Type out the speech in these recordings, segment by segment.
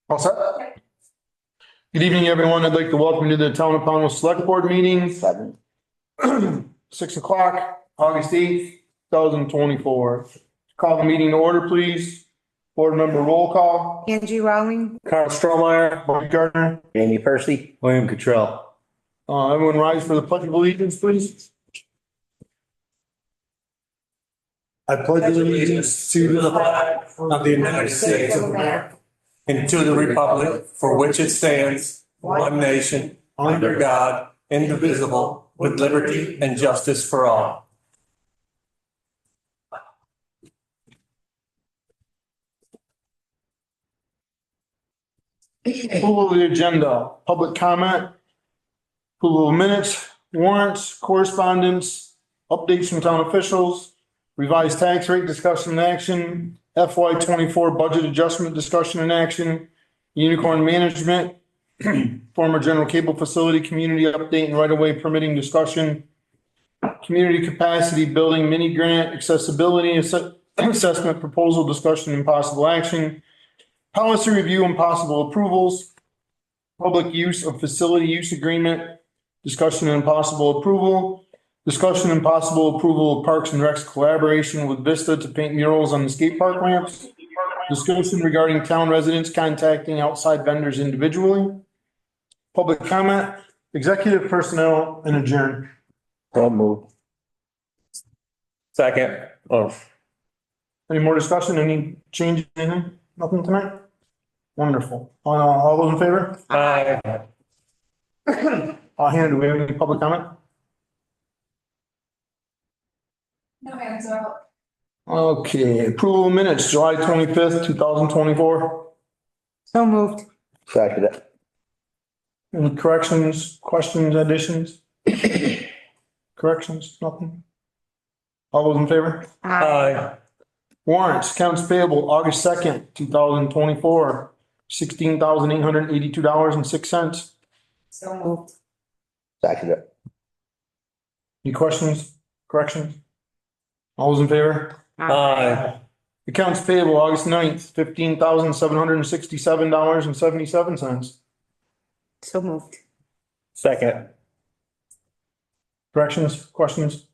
All set? Good evening, everyone. I'd like to welcome you to the Town of Pownell Select Board Meeting. 6 o'clock, August 8th, 2024. Call the meeting to order, please. Board member roll call. Angie Rowling. Carl Strohmeyer, Mike Gardner. Jamie Percy. William Cottrell. Everyone rise for the pledge of allegiance, please. I pledge allegiance to the flag of the United States of America and to the republic for which it stands, one nation, under God, indivisible, with liberty and justice for all. Approval of the agenda, public comment, approval of minutes, warrants, correspondence, updates from town officials, revised tax rate discussion and action, FY24 budget adjustment discussion and action, unicorn management, former general cable facility community update and right-of-way permitting discussion, community capacity building mini grant accessibility assessment proposal discussion and possible action, policy review and possible approvals, public use of facility use agreement, discussion and possible approval, discussion and possible approval of Parks and Recs collaboration with Vista to paint murals on the skate park ramps, discussion regarding town residents contacting outside vendors individually, public comment, executive personnel, and adjourn. So moved. Second. Any more discussion? Any change? Anything? Nothing tonight? Wonderful. All those in favor? Aye. Hannah, do we have any public comment? No hands up. Okay, approval of minutes, July 25th, 2024. So moved. Second it. Any corrections, questions, additions? Corrections, nothing? All those in favor? Aye. Warrants, accounts payable, August 2nd, 2024, $16,882.06. So moved. Second it. Any questions, corrections? All those in favor? Aye. Accounts payable, August 9th, $15,767.77. So moved. Second. Corrections, questions?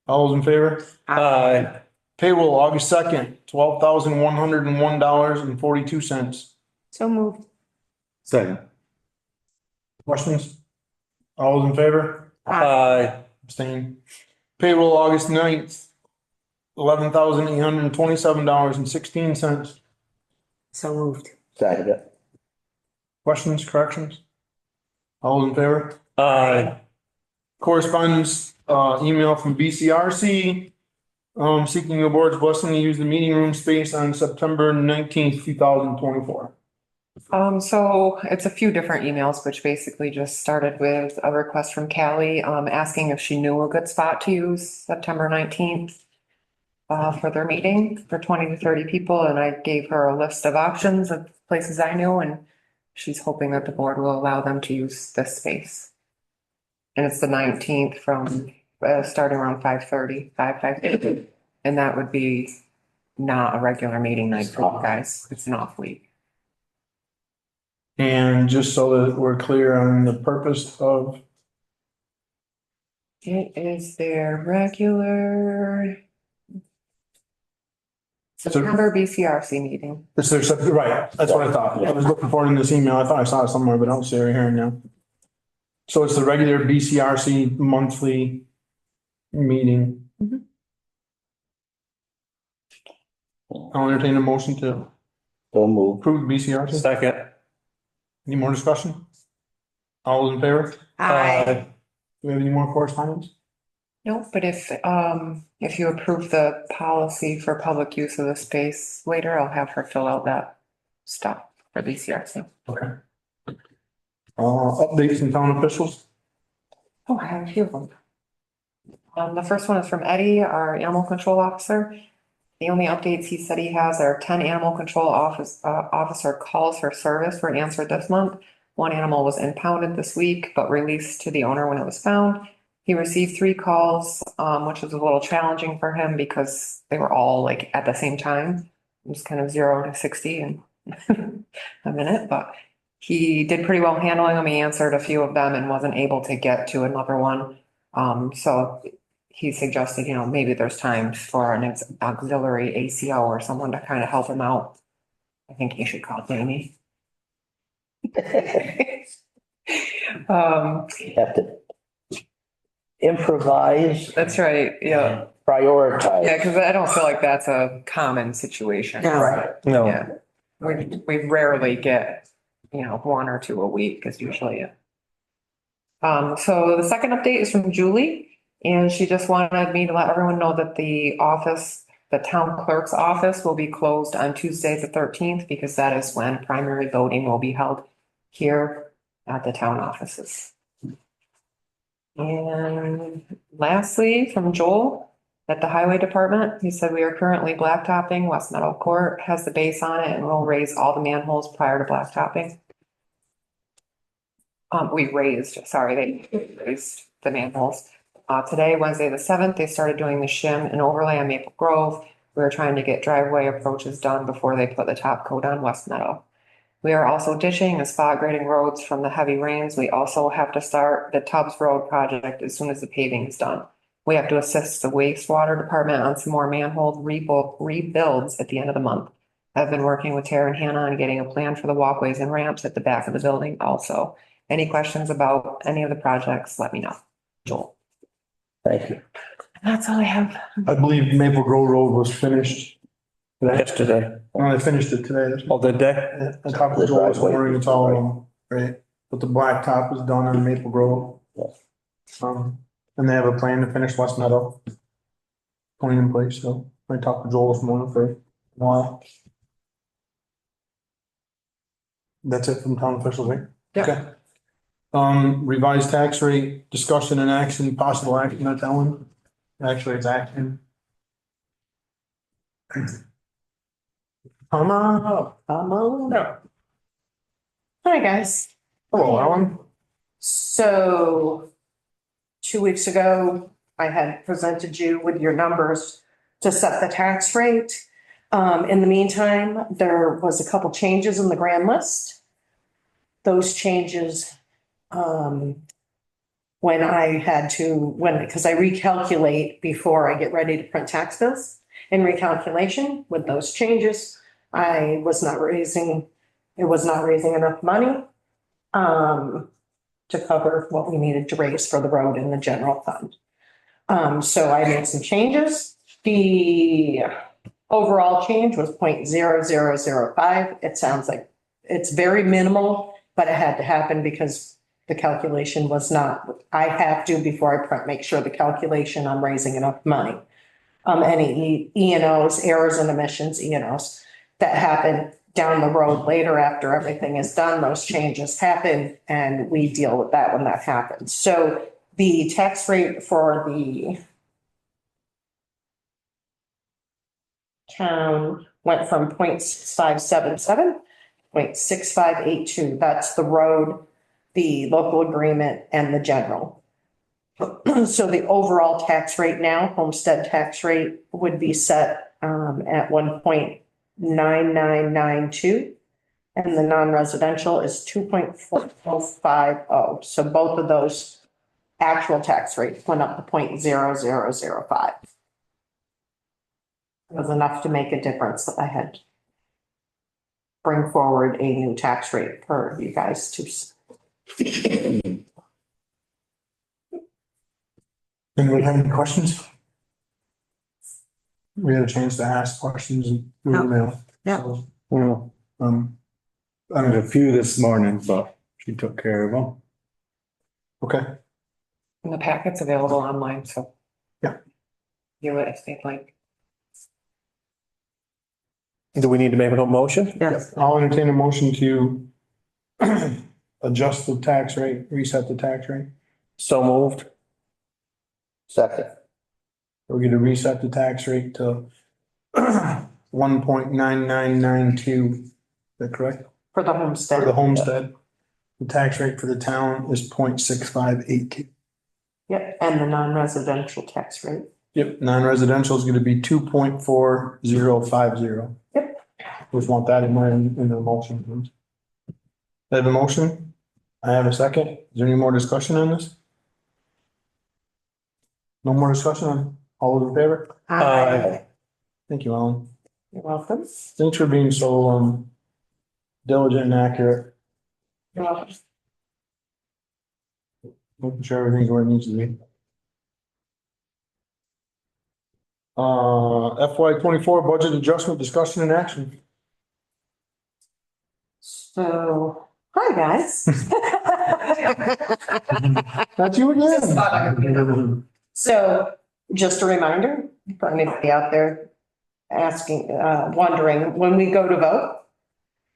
All those in favor? Aye. Payroll, August 2nd, $12,101.42. So moved. Second. Questions? All those in favor? Aye. Abstain. Payroll, August 9th, $11,827.16. So moved. Second it. Questions, corrections? All those in favor? Aye. Correspondence, email from BCRC, seeking the board's blessing to use the meeting room space on September 19th, 2024. So it's a few different emails, which basically just started with a request from Callie, asking if she knew a good spot to use September 19th for their meeting for 20 to 30 people. And I gave her a list of options of places I knew, and she's hoping that the board will allow them to use this space. And it's the 19th from starting around 5:30. And that would be not a regular meeting night for you guys. It's an off week. And just so that we're clear on the purpose of, It is their regular September BCRC meeting. it's their, right, that's what I thought. I was looking for it in this email. I thought I saw it somewhere, but I don't see it here now. So it's the regular BCRC monthly meeting. Mhm. I'll entertain a motion to So moved. approve BCRC. Second. Any more discussion? All those in favor? Aye. Do we have any more correspondence? No, but if you approve the policy for public use of the space later, I'll have her fill out that stuff for BCRC. Okay. Updates from town officials? Oh, I have a few of them. The first one is from Eddie, our animal control officer. The only updates he said he has are 10 animal control officer calls for service were answered this month. One animal was impounded this week, but released to the owner when it was found. He received 3 calls, which was a little challenging for him because they were all like at the same time. It was kind of 0 to 60 and a minute, but he did pretty well handling them. He answered a few of them and wasn't able to get to another one. So he suggested, maybe there's time for an auxiliary ACO or someone to kind of help him out. I think he should call Jamie. Have to improvise, That's right. Yeah. prioritize. Yeah, because I don't feel like that's a common situation. No. No. Yeah. We rarely get, one or two a week is usually it. So the second update is from Julie, and she just wanted me to let everyone know that the town clerk's office will be closed on Tuesday, the 13th, because that is when primary voting will be held here at the town offices. And lastly, from Joel at the highway department, he said we are currently blacktopping. West Meadow Court has the base on it and we'll raise all the manholes prior to blacktopping. They raised the manholes. Today, Wednesday the 7th, they started doing the shim and overlay on Maple Grove. We were trying to get driveway approaches done before they put the top coat on West Meadow. We are also ditching and spot grading roads from the heavy rains. We also have to start the Tubbs Road project as soon as the paving is done. We have to assist the wastewater department on some more manhole rebuilds at the end of the month. I've been working with Tara and Hannah on getting a plan for the walkways and ramps at the back of the building also. Any questions about any of the projects, let me know. Joel. Thank you. That's all I have. I believe Maple Grove Road was finished. Yesterday. No, they finished it today. Oh, did they? The top of the Joel was wondering, it's all of them, right? But the blacktop is done on Maple Grove. And they have a plan to finish West Meadow. Plan in place, so I talked to Joel this morning for a while. That's it from town officials, right? Yeah. Okay. Revised tax rate, discussion and action, possible action, not that one. Actually, it's action. Come on up. Come on. Yeah. Hi, guys. Hello, Alan. So 2 weeks ago, I had presented you with your numbers to set the tax rate. In the meantime, there was a couple changes in the grand list. Those changes, because I recalculate before I get ready to print tax bills. In recalculation with those changes, it was not raising enough money to cover what we needed to raise for the road in the general fund. So I made some changes. The overall change was 0.0005. It sounds like it's very minimal, but it had to happen because the calculation was not, I have to, before I print, make sure the calculation, I'm raising enough money. Any E&Os, errors and omissions, E&Os that happen down the road later after everything is done, those changes happen and we deal with that when that happens. So the tax rate for the town went from 0.6577, 0.6582. That's the road, the local agreement and the general. So the overall tax rate now, homestead tax rate would be set at 1.9992. And the non-residential is 2.4050. So both of those actual tax rates went up to 0.0005. It was enough to make a difference that I had to bring forward a new tax rate for you guys to. Anybody have any questions? We had a chance to ask questions in email. Yeah. So, Well, I had a few this morning, but she took care of them. okay, And the packet's available online, so. Yeah. Do it if they'd like. Do we need to make a motion? Yes. I'll entertain a motion to adjust the tax rate, reset the tax rate. So moved. Second. We're going to reset the tax rate to 1.9992. Is that correct? For the For the homestead. homestead. The tax rate for the town is 0.6582. Yep, and the non-residential tax rate. Yep, non-residential is going to be 2.4050. Yep. Just want that in the motion, please. I have a motion. I have a second. Is there any more discussion on this? No more discussion on, all those in favor? Aye. Thank you, Alan. You're welcome. Thanks for being so, diligent and accurate, You're welcome. making sure everything's where it needs to be. FY 24 budget adjustment discussion and action. So, hi, guys. That's you again. So just a reminder for anybody out there asking, wondering, when we go to vote,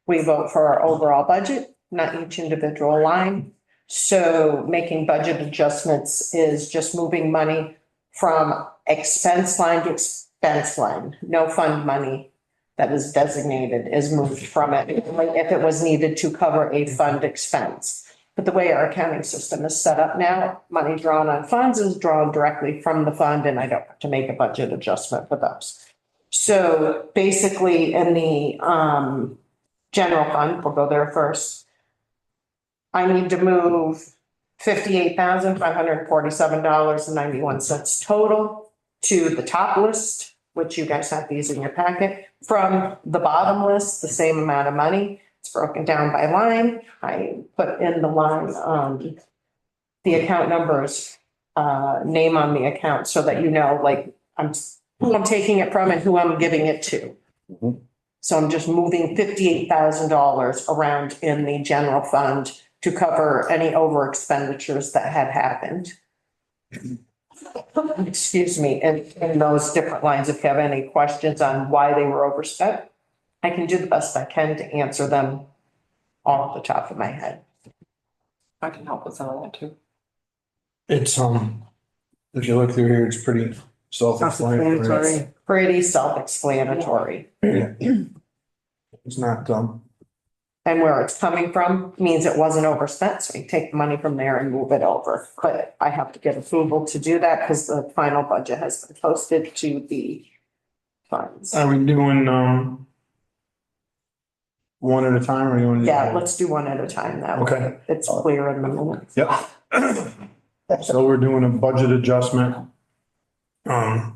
we vote for our overall budget, not each individual line. So making budget adjustments is just moving money from expense line to expense line. No fund money that is designated is moved from it if it was needed to cover a fund expense. But the way our accounting system is set up now, money drawn on funds is drawn directly from the fund, and I don't have to make a budget adjustment for those. So basically in the general fund, we'll go there first. I need to move $58,547.91 total to the top list, which you guys have these in your packet. From the bottom list, the same amount of money. It's broken down by line. I put in the line, the account numbers, name on the account so that you know, like, who I'm taking it from and who I'm giving it to. Mhm. So I'm just moving $58,000 around in the general fund to cover any over expenditures that had happened. Excuse me, in those different lines, if you have any questions on why they were overspent, I can do the best I can to answer them off the top of my head. I can help with some of that too. It's, if you look through here, it's pretty self-explanatory. Self-explanatory. Pretty self-explanatory. It's not, And where it's coming from means it wasn't overspent, so you take the money from there and move it over. But I have to get approval to do that because the final budget has been posted to the funds. are we doing, one at a time or you want to? Yeah, let's do one at a time. That way Okay. it's clear in the minutes. Yep. So we're doing a budget adjustment, for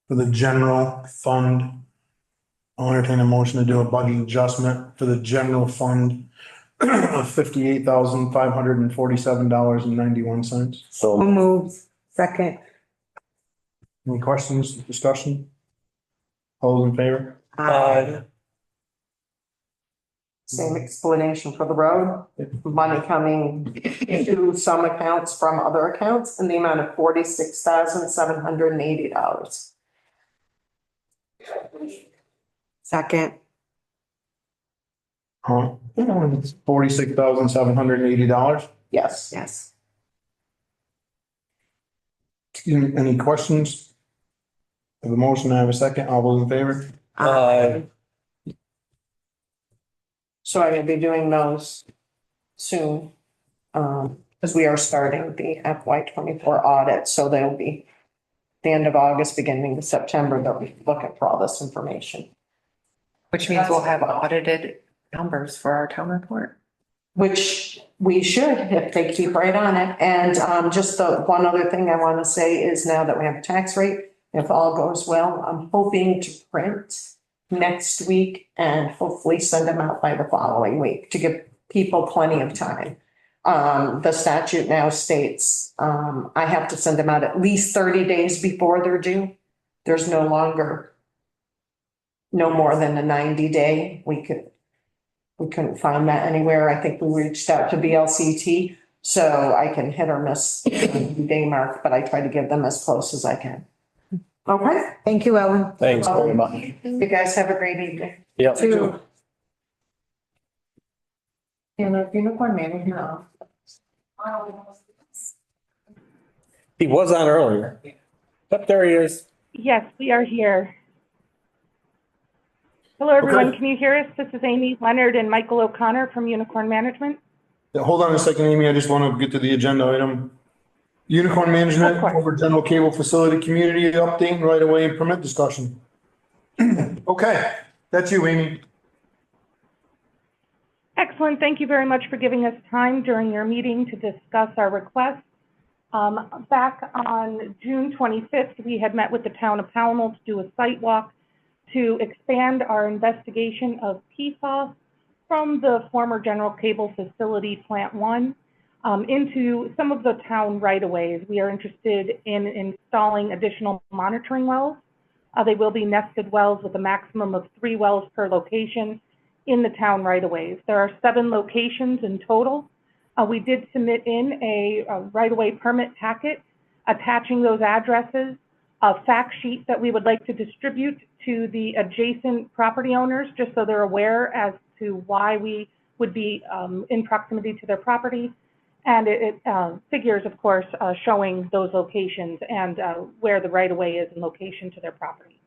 the general fund. I'll entertain a motion to do a budget adjustment for the general fund of $58,547.91. So So, moved. Second. Any questions, discussion? All those in favor? Aye. Same explanation for the road. Money coming into some accounts from other accounts in the amount of $46,780. Second. $46,780. Yes. Yes. Any questions? I have a motion, I have a second. All those in favor? Aye. So I'm gonna be doing those soon. Because we are starting the FY 24 audit, so they'll be the end of August, beginning of September, they'll be looking for all this information. Which means we'll have audited numbers for our town report. Which we should, if they keep right on it. And just the one other thing I want to say is now that we have a tax rate, if all goes well, I'm hoping to print next week and hopefully send them out by the following week to give people plenty of time. The statute now states I have to send them out at least 30 days before they're due. There's no longer no more than a 90-day. We couldn't find that anywhere. I think we reached out to VLCT, so I can hit or miss the day mark, but I try to give them as close as I can. Okay, Thank you, Ellen. thanks very much. you guys have a great evening. Yep. Two. And the unicorn management. He was on earlier. Yep, there he is. Yes, we are here. Hello, everyone. Can you hear us? This is Amy Leonard and Michael O'Connor from Unicorn Management. Yeah, hold on a second, Amy. I just want to get to the agenda item. Unicorn Management Of course. over General Cable Facility Community Update and Right-of-Way and Permit Discussion. Okay, that's you, Amy. Excellent. Thank you very much for giving us time during your meeting to discuss our request. Back on June 25th, we had met with the town of Pownell to do a site walk to expand our investigation of PFAS from the former General Cable Facility Plant 1 into some of the town right-of-ways. We are interested in installing additional monitoring wells. They will be nested wells with a maximum of 3 wells per location in the town right-of-ways. There are 7 locations in total. We did submit in a right-of-way permit packet attaching those addresses, a fact sheet that we would like to distribute to the adjacent property owners, just so they're aware as to why we would be in proximity to their property. And it figures, of course, showing those locations and where the right-of-way is in location to their property.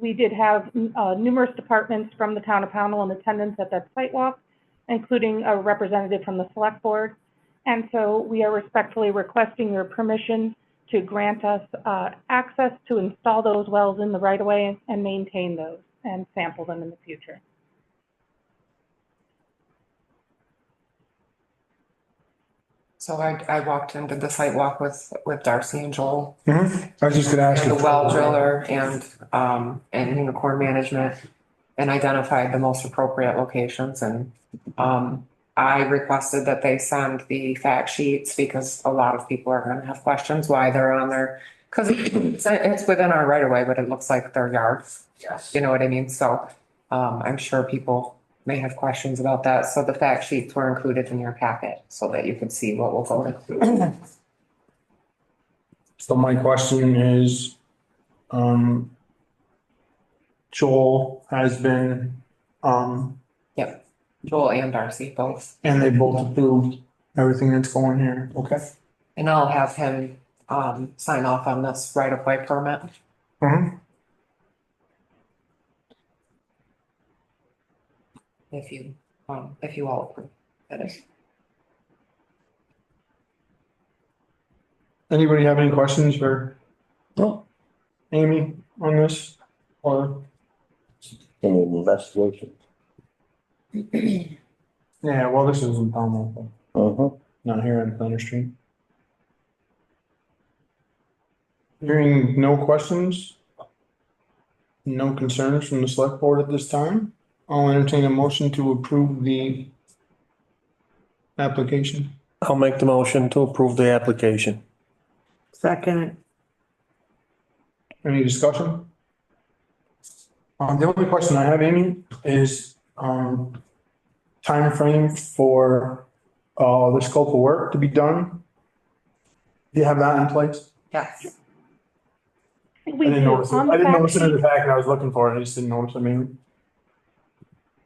We did have numerous departments from the town of Pownell in attendance at that site walk, including a representative from the select board. And so we are respectfully requesting your permission to grant us access to install those wells in the right-of-way and maintain those and sample them in the future. So I walked into the site walk with Darcy and Joel, I was just gonna ask and you. the well driller and Unicorn Management, and identified the most appropriate locations. And I requested that they send the fact sheets because a lot of people are gonna have questions why they're on there. Cause it's within our right of way, but it looks like their yard. Yes. You know what I mean? So I'm sure people may have questions about that. So the fact sheets were included in your packet so that you could see what we'll vote on. So my question is, Joel has been, Yep, Joel and Darcy both. and they both approved everything that's going here. Okay. And I'll have him sign off on this right of way permit. Mhm. If you all approve, that is. Anybody have any questions for No, Amy on this? Or, any investigation? yeah, well, this is in Pownell, Uh-huh. not here on Thunder Street. Hearing no questions, no concerns from the select board at this time, I'll entertain a motion to approve the application. I'll make the motion to approve the application. Second. Any discussion? The only question I have, Amy, is, timeframe for, the scope of work to be done? Do you have that in place? Yes. We I didn't do. notice it. On the I didn't fact notice it in the sheet- packet. I was looking for it. I just didn't notice it, maybe.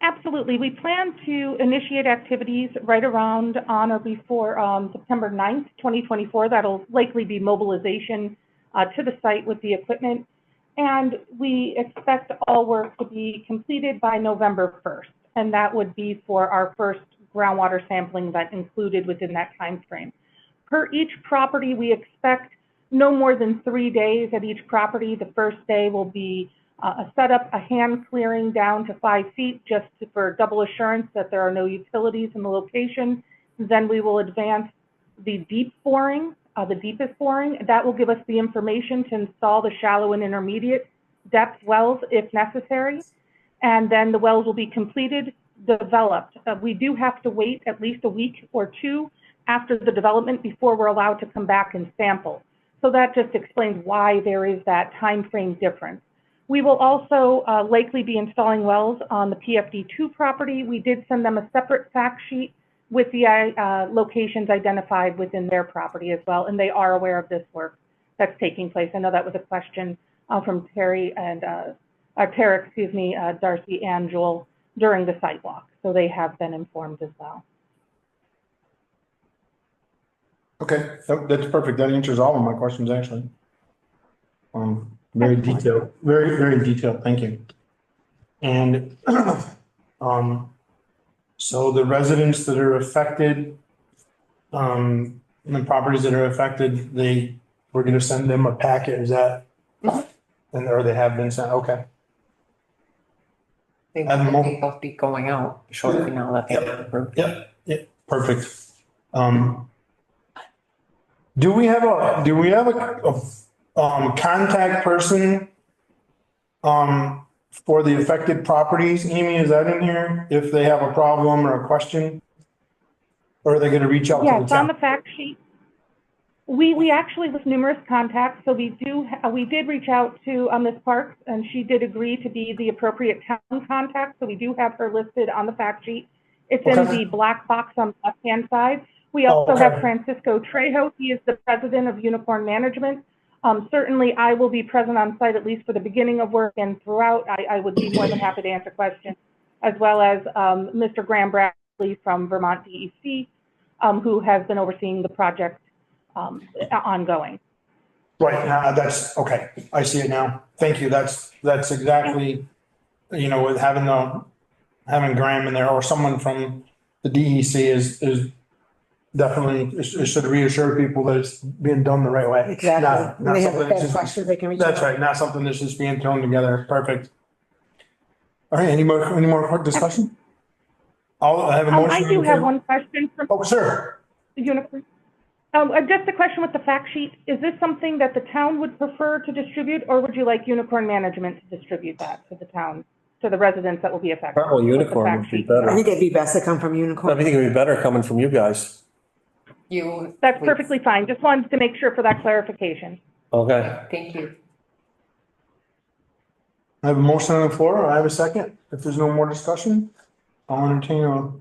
Absolutely. We plan to initiate activities right around on or before September 9th, 2024. That'll likely be mobilization to the site with the equipment. And we expect all work to be completed by November 1st. And that would be for our first groundwater sampling event included within that time frame. Per each property, we expect no more than 3 days at each property. The first day will be a setup, a hand clearing down to 5 feet just for double assurance that there are no utilities in the location. Then we will advance the deep boring, the deepest boring. That will give us the information to install the shallow and intermediate depth wells if necessary. And then the wells will be completed, developed. We do have to wait at least a week or 2 after the development before we're allowed to come back and sample. So that just explains why there is that time frame difference. We will also likely be installing wells on the PFD2 property. We did send them a separate fact sheet with the locations identified within their property as well, and they are aware of this work that's taking place. I know that was a question from Terry and Darcy and Joel during the site walk, so they have been informed as well. Okay, that's perfect. That answers all of my questions, actually. Very detailed, very, very detailed. Thank you. And, so the residents that are affected, the properties that are affected, we're gonna send them a packet, is that? And, or they have been sent, okay. They I have a mo- think they'll be going out shortly now that they're approved. Yep, perfect. Do we have a contact person for the affected properties? Amy, is that in here? If they have a problem or a question? Or are they gonna reach out to the Yes, on the town? fact sheet. We actually with numerous contacts, so we did reach out to Ms. Parks, and she did agree to be the appropriate town contact, so we do have her listed on the fact sheet. It's in Okay. the black box on the left-hand side. We also okay. have Francisco Trejo. He is the president of Unicorn Management. Certainly, I will be present on site at least for the beginning of work, and throughout, I would be more than happy to answer questions, as well as Mr. Graham Bradley from Vermont DEC, who has been overseeing the project ongoing. Right, that's, okay, I see it now. Thank you. That's exactly, you know, with having Graham in there or someone from the DEC is definitely, it should reassure people that it's being done the right way. Exactly. Not When they have something that's just- questions, they can reach That's out. right, not something that's just being thrown together. Perfect. All right, any more discussion? I have a motion. I do have one question from Oh, sure. Unicorn. Just a question with the fact sheet. Is this something that the town would prefer to distribute, or would you like Unicorn Management to distribute that to the town, to the residents that will be affected? Probably with the Unicorn fact would be sheet? better. I think it'd be best to come from I Unicorn. think it'd be better coming from you guys. That's perfectly fine. Just wanted to make sure for that clarification. Okay. Thank you. I have a motion on the floor. I have a second. If there's no more discussion, I'll entertain a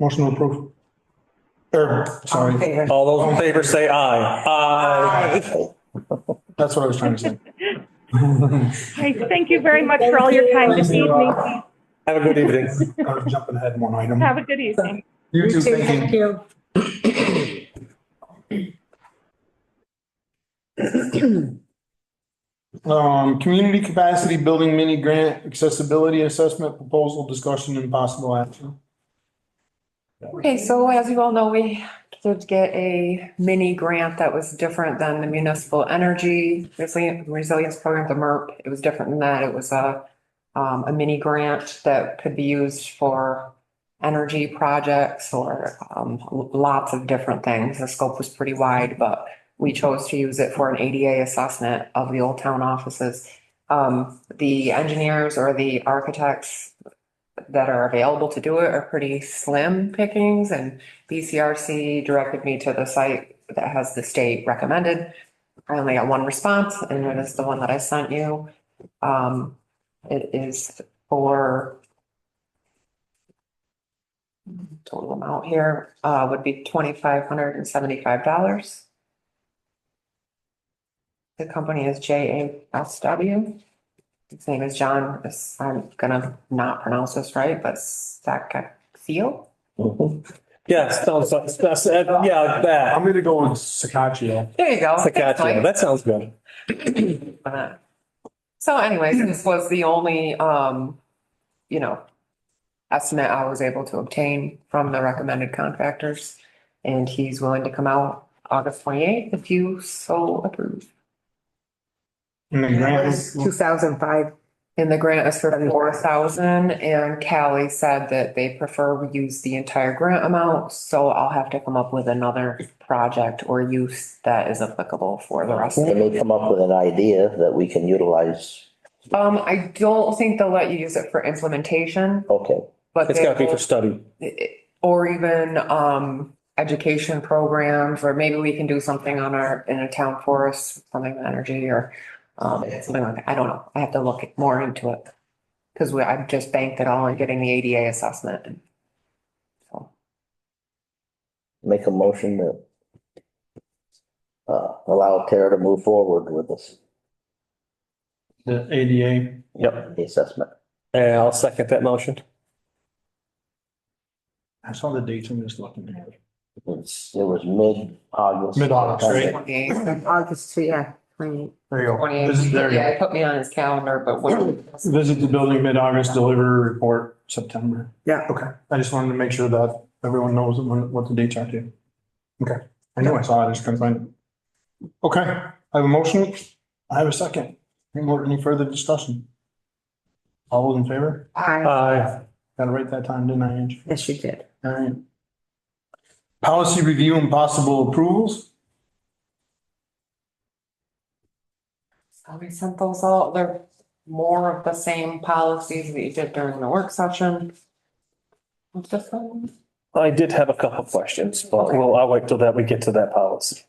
motion to approve. Sorry, Okay. All those in favor say aye. Aye. that's what I was trying to say. Hey, thank you very much for all your time this evening. Have a good evening. I was jumping ahead one item. Have a good evening. You too, thank Thank you. you. Community capacity building mini grant accessibility assessment proposal discussion and possible action. Okay, so as you all know, we did get a mini grant that was different than the municipal energy resilience program, the MERP. It was different than that. It was a mini grant that could be used for energy projects or lots of different things. The scope was pretty wide, but we chose to use it for an ADA assessment of the old town offices. The engineers or the architects that are available to do it are pretty slim pickings, and BCRC directed me to the site that has the state recommended. I only got one response, and it is the one that I sent you. It is for total amount here would be $2,575. The company is JASW. His name is John, I'm gonna not pronounce this right, but Sacaccio. Yeah, sounds like, yeah, that. I'm gonna go with Sakachio. There you go. Gotcha. Thanks, That sounds good. Mike. So anyways, this was the only, estimate I was able to obtain from the recommended contractors. And he's willing to come out August 28th if you so approve. And the grant is 2005. And the grant is for 4,000, and Callie said that they prefer we use the entire grant amount, so I'll have to come up with another project or use that is applicable for the rest of They it. may come up with an idea that we can utilize. I don't think they'll let you use it for implementation, Okay, but It's they gotta be for will- study. or even education programs, or maybe we can do something in a town forest, something with energy or something like that. I don't know. I have to look more into it. Because I've just banked it all on getting the ADA assessment. So, make a motion to allow Tara to move forward with this, the ADA. Yep. the assessment. And I'll second that motion. I saw the dates. I'm just looking. It was mid-August. Mid-August, right? 28, August, yeah, 28. There you go. 28. There you Yeah, go. it put me on his calendar, but when. Visit the building mid-August, deliver report September. Yeah. Okay, I just wanted to make sure that everyone knows what the dates are too. Okay, I know I saw it, I just couldn't find it. Okay, I have a motion, I have a second. Any further discussion? All those in favor? Aye. Gotta write that time, didn't I, Ange? Yes, you did. All right. Policy review and possible approvals. So we sent those out. They're more of the same policies that you did during the work session. What's this one? I did have a couple questions, but I'll wait till that we get to that policy.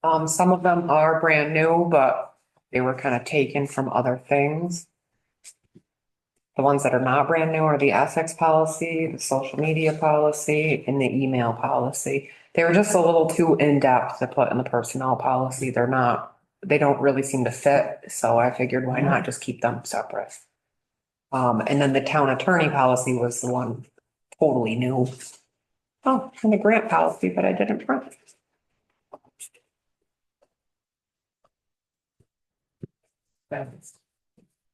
Some of them are brand new, but they were kind of taken from other things. The ones that are not brand new are the ethics policy, the social media policy, and the email policy. They were just a little too in-depth to put in the personnel policy. They don't really seem to fit, so I figured why not just keep them separate. And then the town attorney policy was the one totally new. Oh, and the grant policy, but I didn't print.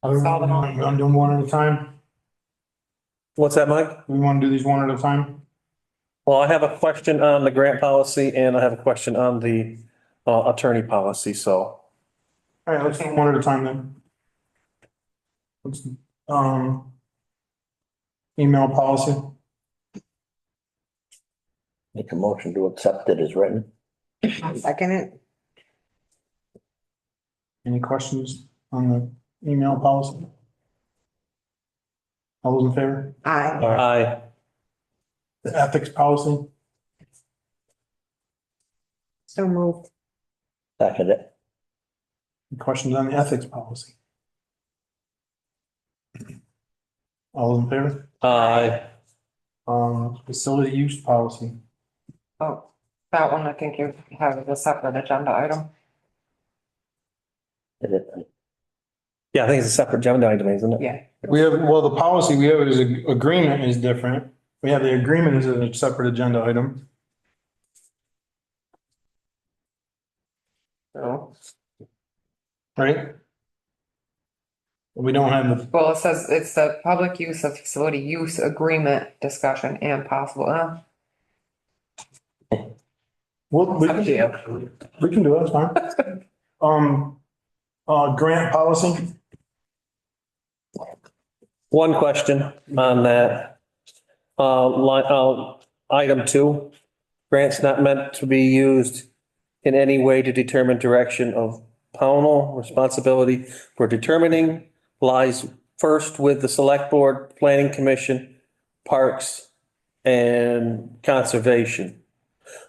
Saw them all. I'm doing one at a time. What's that, Mike? We want to do these one at a time? Well, I have a question on the grant policy and I have a question on the attorney policy, so. All right, let's do one at a time then. Let's, email policy. Make a motion to accept it as written. I'll second it. Any questions on the email policy? All those in favor? Aye. Aye. The ethics policy. So moved. Second it. Any questions on the ethics policy? All those in favor? Aye. Facility use policy. Oh, that one I think you have as a separate agenda item. Did it. Yeah, I think it's a separate agenda item, isn't it? Yeah. We have, well, the policy we have is agreement is different. We have the agreement as a separate agenda item. So, Right? We don't have the, well, it says it's the public use of facility use agreement discussion and possible, well, it's up to you. we can do it, it's fine. Grant policy. One question on that. Item 2, grants not meant to be used in any way to determine direction of Pownell. Responsibility for determining lies first with the Select Board, Planning Commission, Parks, and Conservation.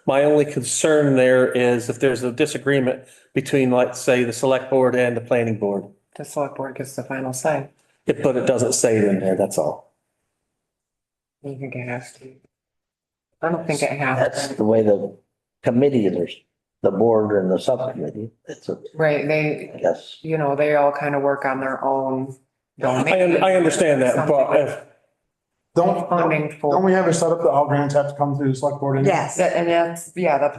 My only concern there is if there's a disagreement between, let's say, the Select Board and the Planning Board. The select board gets the final say. But it doesn't say it in there, that's all. You think it has to? I don't think it has. That's the way the committee is, the board and the subcommittee. It's a, Right, I guess. they all kind of work on their own domain. I understand that, but if, Funding Don't for, we have it set up that all grants have to come through the select board? anyway? Yes. and that's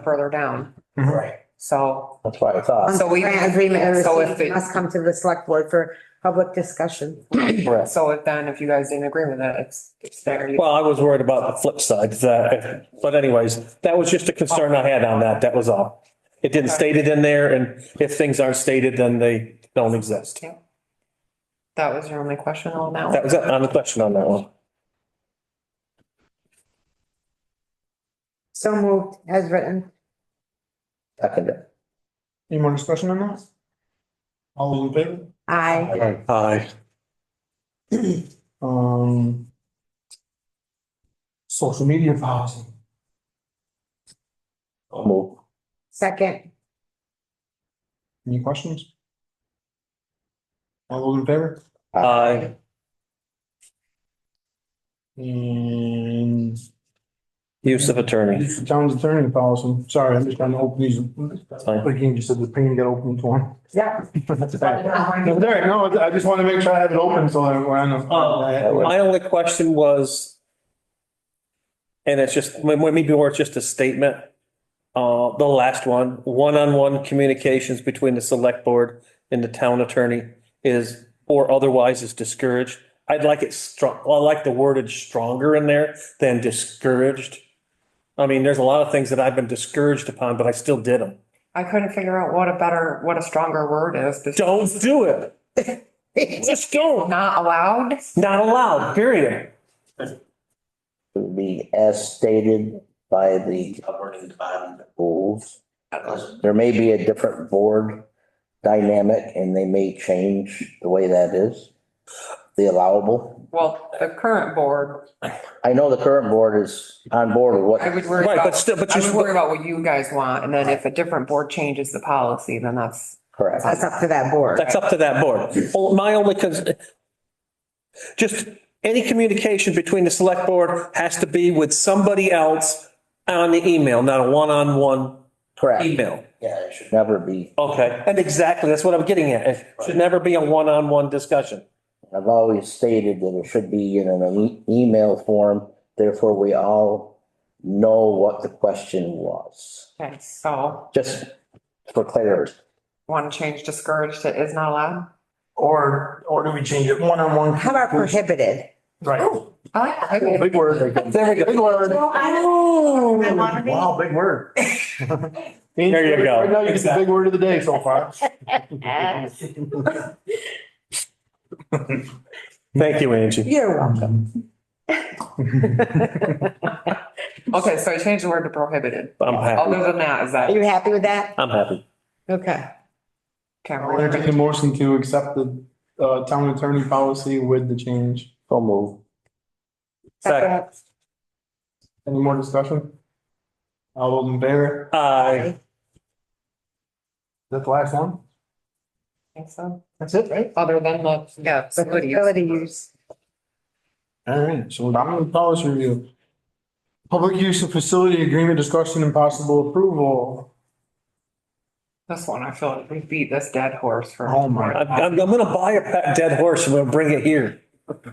further down, Mhm. so. That's what I thought. So we- Grant agreement so if received it- must come to the select board for public discussion. correct. So if you guys didn't agree with it, it's there. Well, I was worried about the flip side, but anyways, that was just a concern I had on that, that was all. It didn't state it in there, and if things aren't stated, then they don't exist. That was your only question on that That one? was it, on the question on that one. So moved as written. Second it. Any more discussion on that? All those in favor? Aye. Aye. Social media policy. Move. Second. Any questions? All those in favor? Aye. And Use of attorney. town's attorney policy. Sorry, I'm just trying to open these. fine. Like you just said, the pain got open to one. Yeah. That's all right. No, I just want to make sure I have it open so that we're on the. My only question was, and it's just, maybe more it's just a statement. The last one-on-one communications between the select board and the town attorney is, or otherwise is discouraged. I'd like it strong, I like the wordage stronger in there than discouraged. I mean, there's a lot of things that I've been discouraged upon, but I still did them. I couldn't figure out what a stronger word is. Don't do it. Just go. Not allowed? Not allowed, period. To be as stated by the governing body rules. There may be a different board dynamic and they may change the way that is, the allowable. Well, the current board, I know the current board is on board with what. I would worry Right, about, but still, but I would worry you, about what you guys want, and then if a different board changes the policy, then that's. Correct. That's up to that board. that's up to that board. Well, my only, just any communication between the select board has to be with somebody else on the email, not a one-on-one Correct. email. Yeah, it should never be. Okay, and exactly, that's what I'm getting at. It should never be a one-on-one discussion. I've always stated that it should be in an email form, therefore we all know what the question was, Okay, so just for clarity. want to change discouraged to is not allowed? Or do we change it one-on-one? How about prohibited? Right. Okay. Big word. There we go. Big word. Oh. Wow, big word. There you go. Right now, you get the big word of the day so far. Thank you, Angie. You're welcome. Okay, so I changed the word to prohibited. I'm happy. Other than that, is Are that? you happy with that? I'm happy. Okay. I'll entertain a motion to accept the town attorney policy with the change. So move. Second. Any more discussion? All those in favor? Aye. Is that the last one? Think so. That's it, right? Other than the, yeah, facility. Facility use. All right, so I'm in policy review. Public use of facility agreement discussion and possible approval. This one, I feel like we beat this dead horse for. Oh my. I'm gonna buy a dead horse and we'll bring it here.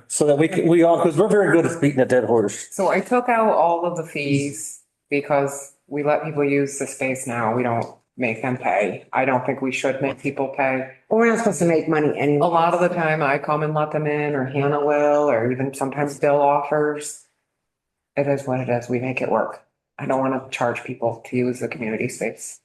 So that we all, because we're very good at beating a dead horse. So I took out all of the fees because we let people use the space now. We don't make them pay. I don't think we should make people pay. Well, we're not supposed to make money A anyway. lot of the time I come and let them in, or Hannah will, or even sometimes Bill offers. It is what it is. We make it work. I don't want to charge people to use the community space.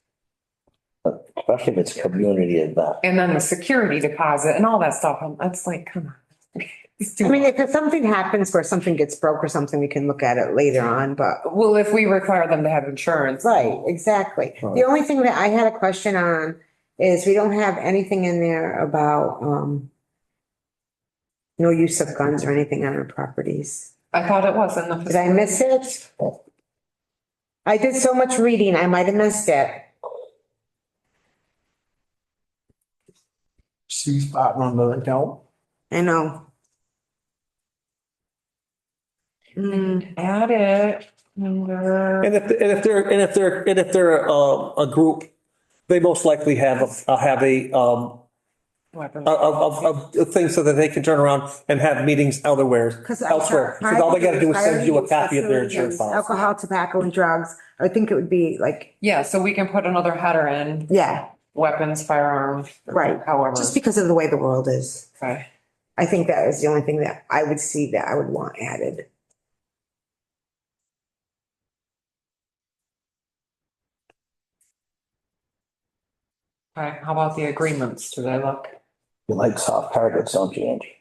Especially if it's a community event. And then the security deposit and all that stuff. That's like, come on. It's too I mean, much. if something happens where something gets broke or something, we can look at it later on, but. Well, if we require them to have insurance. Right, exactly. The only thing that I had a question on is we don't have anything in there about, no use of guns or anything on our properties. I thought it was in the. Did I miss it? I did so much reading, I might have missed it. C spot on the account. I know. Add it. Under- And if they're a group, they most likely have a Weapons. thing so that they can turn around and have meetings elsewhere. Because Elsewhere. Because all they gotta do is send you a copy of their insurance policy. Alcohol, tobacco and drugs. I think it would be like, Yeah, so we can put another header in, yeah, weapons, firearms. right. However. Just because of the way the world is. Okay. I think that is the only thing that I would see that I would want added. Okay, how about the agreements? Do they look? You like soft targets, don't you, Angie?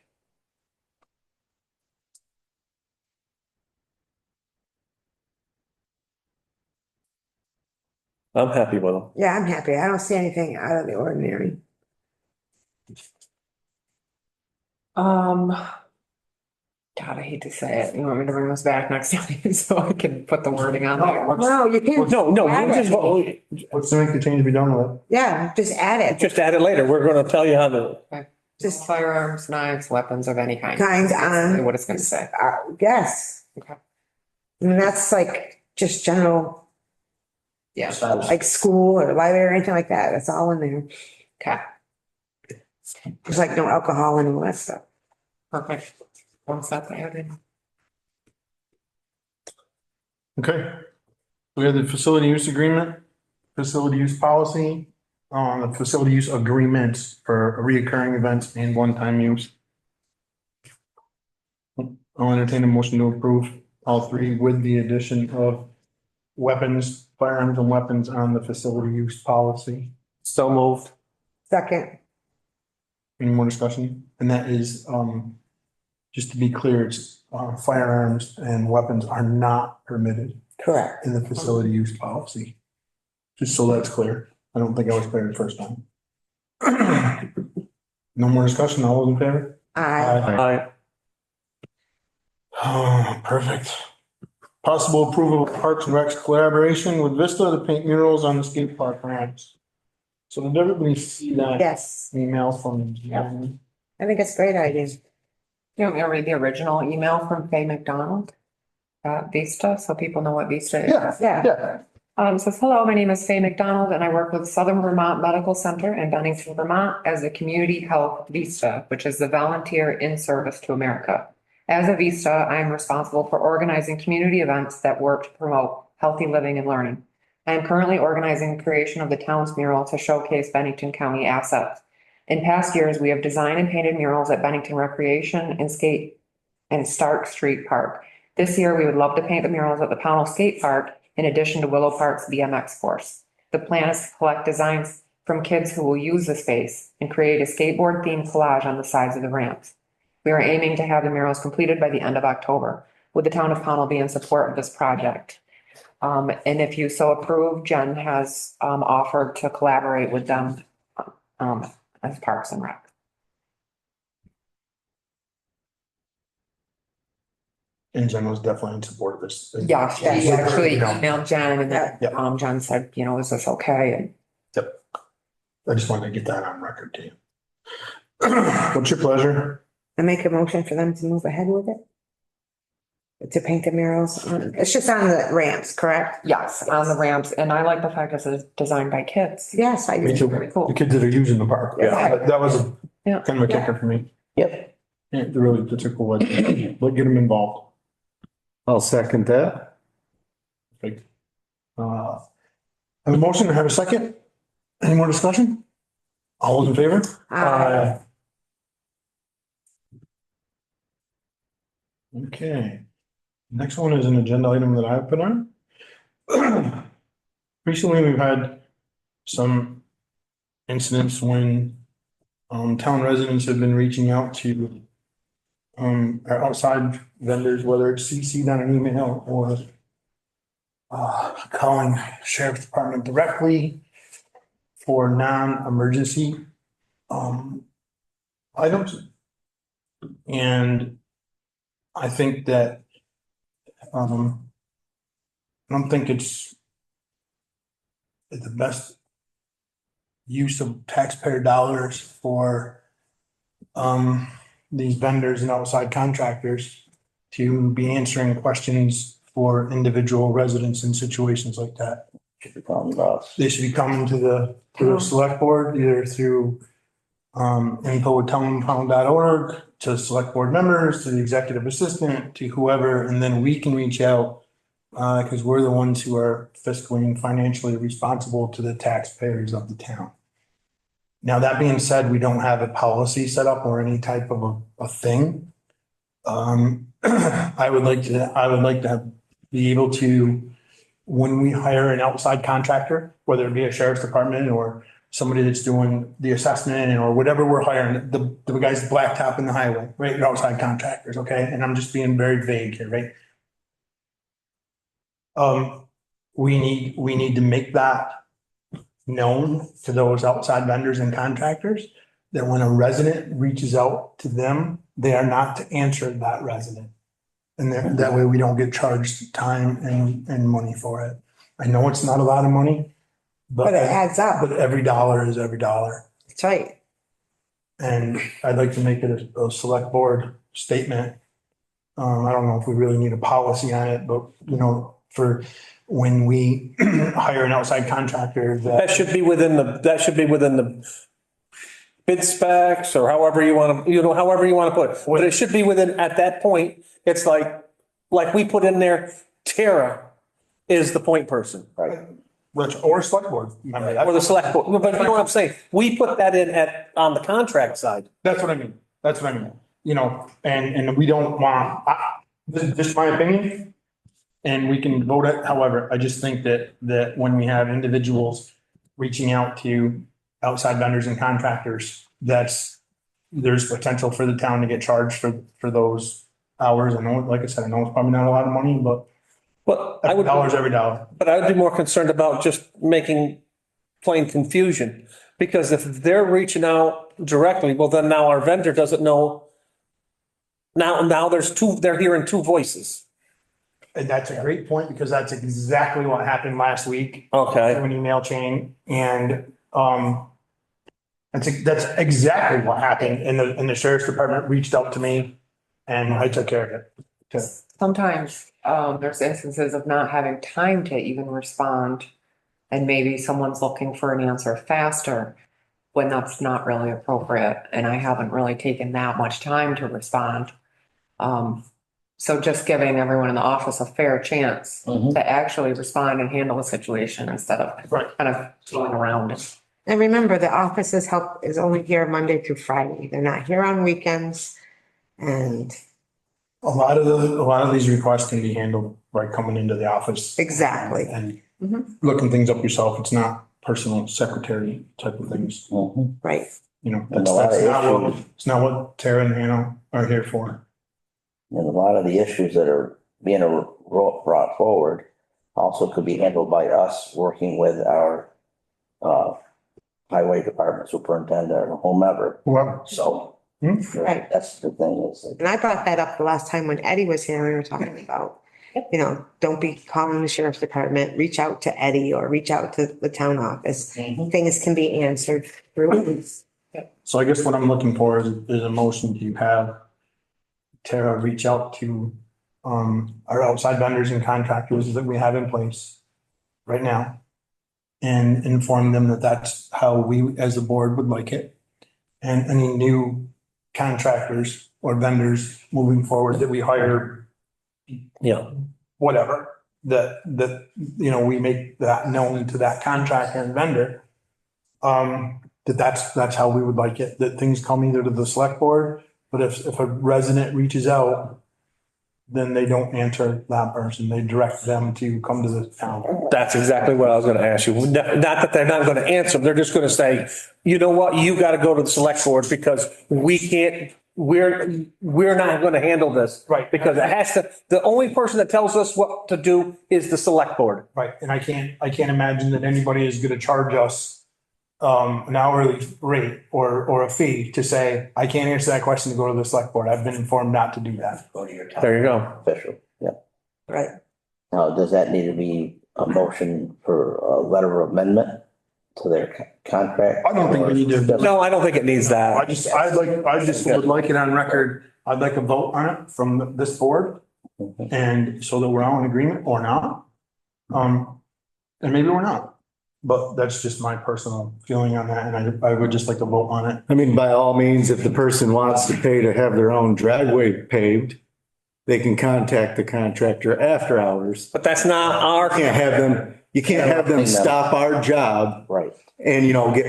I'm happy with them. Yeah, I'm happy. I don't see anything out of the ordinary. God, I hate to say it. You want me to bring this back next time so I can put the wording on there? No, you can. No, add you it. just, What's to make the change be done with it? Yeah, just add it. just add it later. We're gonna tell you how to. Just firearms, knives, weapons of any kind. Kinds That's on. basically what it's gonna say. Yes. Okay. I mean, that's like just general, Yeah, like school or library or anything like that. It's all in there. okay, There's like no alcohol and all that stuff. perfect. Once that's added. Okay. We have the facility use agreement, facility use policy, the facility use agreements for reoccurring events and one-time use. I'll entertain a motion to approve all three with the addition of weapons, firearms and weapons on the facility use policy. So moved. Second, Any more discussion? And that is, just to be clear, it's, firearms and weapons are not permitted Correct. in the facility use policy. Just so that's clear. I don't think I was clear the first time. No more discussion. All those in favor? I, Aye. Perfect. Possible approval of Parks and Recs collaboration with Vista to paint murals on the skate park ramps. So did everybody see that yes, email from Jen? I think it's a great idea. You want me to read the original email from Faye McDonald at Vista, so people know what Vista is? Yeah. Yeah. Yeah. Says, hello, my name is Faye McDonald and I work with Southern Vermont Medical Center in Bennington, Vermont as a Community Health Vista, which is the volunteer in service to America. As a Vista, I am responsible for organizing community events that work to promote healthy living and learning. I am currently organizing the creation of the town's mural to showcase Bennington County assets. In past years, we have designed and painted murals at Bennington Recreation and Skate and Stark Street Park. This year, we would love to paint the murals at the Pownell Skate Park in addition to Willow Park's BMX course. The plan is to collect designs from kids who will use the space and create a skateboard themed collage on the sides of the ramps. We are aiming to have the murals completed by the end of October. Would the town of Pownell be in support of this project? And if you so approve, Jen has offered to collaborate with them as Parks and Rec. And Jen was definitely in support of this. Yeah, she Yeah. actually You know. emailed Jen and then Yeah. Jen said, you know, is this okay? And I just wanted to get that on record to you. What's your pleasure? I make a motion for them to move ahead with it. To paint the murals. It's just on the ramps, correct? yes, on the ramps. And I like the fact that it's designed by kids. Yes, I Me do. too. Very cool. The kids that are using the park. Yeah, that was Yeah. kind of a kicker for me. Yep. Yeah, that's a cool idea. But get them involved. I'll second that. Like, have a motion to have a second? Any more discussion? All those in favor? Okay. Next one is an agenda item that I put on. Recently, we've had some incidents when town residents have been reaching out to our outside vendors, whether it's CC'd on an email or calling sheriff's department directly for non-emergency items. And I think that I don't think it's the best use of taxpayer dollars for these vendors and outside contractors to be answering questions for individual residents in situations like that. They should be coming to the select board, either through info@townpound.org, to select board members, to the executive assistant, to whoever, and then we can reach out because we're the ones who are fiscally and financially responsible to the taxpayers of the town. Now, that being said, we don't have a policy set up or any type of a thing. I would like to be able to, when we hire an outside contractor, whether it be a sheriff's department or somebody that's doing the assessment or whatever we're hiring, the guys blacktop in the highway, right? They're outside contractors, okay? And I'm just being very vague here, right? We need to make that known to those outside vendors and contractors that when a resident reaches out to them, they are not to answer that resident. And that way we don't get charged time and money for it. I know it's not a lot of money, But it adds up. but every dollar is every dollar. That's right. And I'd like to make it a select board statement. I don't know if we really need a policy on it, but for when we hire an outside contractor That should be within the bid specs or however you want to, however you want to put it. But it should be within, at that point, it's like we put in there, Tara is the point person. Right. or select board member. Or the select board, but you know what I'm saying? We put that in on the contract side. That's what I mean. And we don't want, this is just my opinion. And we can vote it. However, I just think that when we have individuals reaching out to outside vendors and contractors, that's there's potential for the town to get charged for those hours. I know, like I said, I know it's probably not a lot of money, but But I would, dollars every dollar. but I would be more concerned about just making plain confusion. Because if they're reaching out directly, well, then now our vendor doesn't know. Now there's they're hearing two voices. And that's a great point because that's exactly what happened last week. Okay. Through an email chain and, that's exactly what happened and the sheriff's department reached out to me and I took care of it. Sometimes, there's instances of not having time to even respond. And maybe someone's looking for an answer faster when that's not really appropriate. And I haven't really taken that much time to respond. So just giving everyone in the office a fair chance Mhm. to actually respond and handle the situation instead of Right. kind of going around it. And remember, the office's help is only here Monday through Friday. They're not here on weekends. And A lot of these requests can be handled by coming into the office. exactly. And Mhm. looking things up yourself. It's not personal secretary type of things, Mhm. Right. you know, And that's a lot of not what, issues. it's not what Tara and Hannah are here for. And a lot of the issues that are being brought forward also could be handled by us working with our highway department superintendent or whomever. Whoever. So Right. that's the thing is, And I brought that up the last time when Eddie was here, we were talking about, don't be calling the sheriff's department, reach out to Eddie or reach out to the town office. Things can be answered through. So I guess what I'm looking for is a motion to have Tara reach out to our outside vendors and contractors that we have in place right now and inform them that that's how we as a board would like it. And any new contractors or vendors moving forward that we hire, Yeah. whatever, that we make that known to that contractor and vendor. That's how we would like it, that things come either to the select board, but if a resident reaches out, then they don't answer that person. They direct them to come to the town. That's exactly what I was gonna ask you. Not that they're not gonna answer, they're just gonna say, you know what, you gotta go to the select board because we can't, we're not gonna handle this. Right. Because it has to, the only person that tells us what to do is the select board. Right, and I can't imagine that anybody is gonna charge us an hourly rate or a fee to say, I can't answer that question to go to the select board. I've been informed not to do that. go to your town There you go. official. Yeah. Right. Now, does that need to be a motion for a letter of amendment to their contract? I don't think we need to. No, I don't think it needs I that. just would like it on record. I'd like a vote on it from this board Mhm. and so that we're all in agreement or not. And maybe we're not, but that's just my personal feeling on that. And I would just like to vote on it. I mean, by all means, if the person wants to pay to have their own driveway paved, they can contact the contractor after hours. But that's not our, You can't have them stop our job Right. and,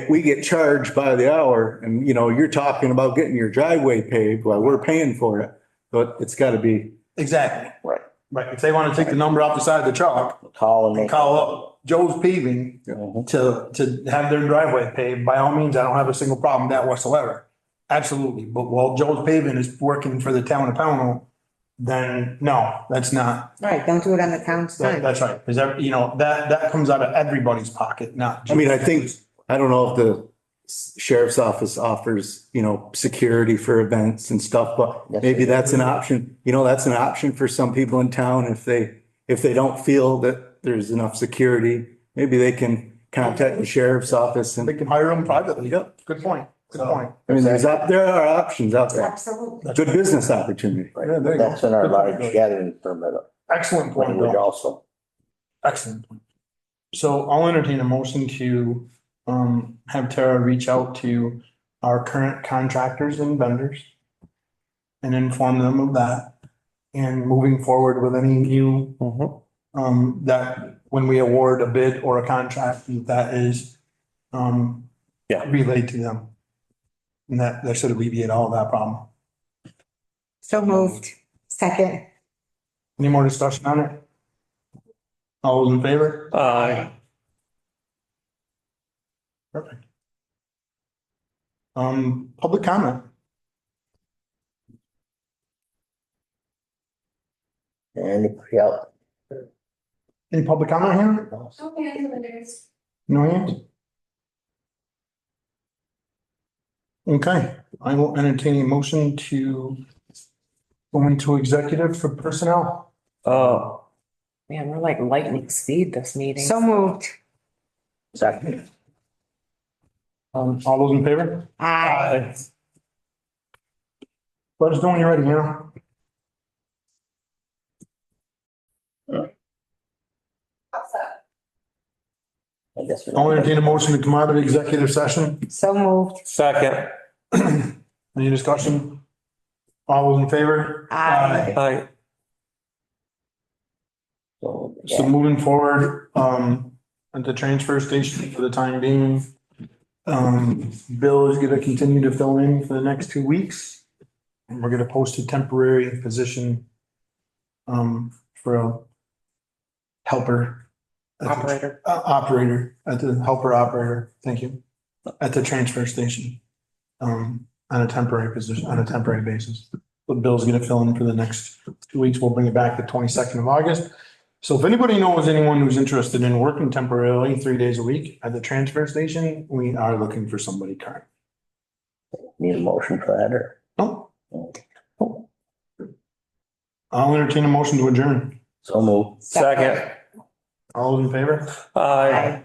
we get charged by the hour and, you're talking about getting your driveway paved while we're paying for it. But it's got to be, Exactly. Right. Right. If they want to take the number off the side of the truck Call and and make. call up Joe's Paving Mhm. to have their driveway paved, by all means, I don't have a single problem with that whatsoever. Absolutely. But while Joe's Paving is working for the town of Pownell, then no, that's not, Right, don't do it on the town's time. that's right. Because that comes out of everybody's pocket, not. I mean, I don't know if the sheriff's office offers, security for events and stuff, but Yes, maybe they do. that's an option. That's an option for some people in town if they don't feel that there's enough security, maybe they can contact the sheriff's office They and, can hire them privately. Yep. Good point. Good point. I mean, there are options out there. Absolutely. Good business opportunity. Yeah, there you go. That's in our Good point. large gathering permit Excellent point, language Bill. also. Excellent point. So I'll entertain a motion to have Tara reach out to our current contractors and vendors and inform them of that. And moving forward with any new Mhm. that when we award a bid or a contract, that is Yeah. relayed to them. And that should alleviate all of that problem. So moved. Second. Any more discussion on it? All those in favor? Perfect. Public comment. Anybody else? Any public comment here? No hands? Okay, I will entertain a motion to go into executive for personnel. Man, we're like lightning speed this meeting. So moved. Second. All those in favor? Aye. Let us know when you're ready, Hannah. I guess. I'll entertain a motion to come out of executive session. So moved. Second. Any discussion? All those in favor? Aye. Aye. So, So moving forward, at the transfer station for the time being, Bill is gonna continue to fill in for the next 2 weeks. And we're gonna post a temporary position, for a helper. Operator. Operator, at the helper operator, thank you, at the transfer station. On a temporary position, on a temporary basis. But Bill's gonna fill in for the next 2 weeks. We'll bring it back the 22nd of August. So if anybody knows anyone who's interested in working temporarily 3 days a week at the transfer station, we are looking for somebody current. need a motion for that or? Oh, I'll entertain a motion to adjourn. So move. Second. All those in favor? Aye.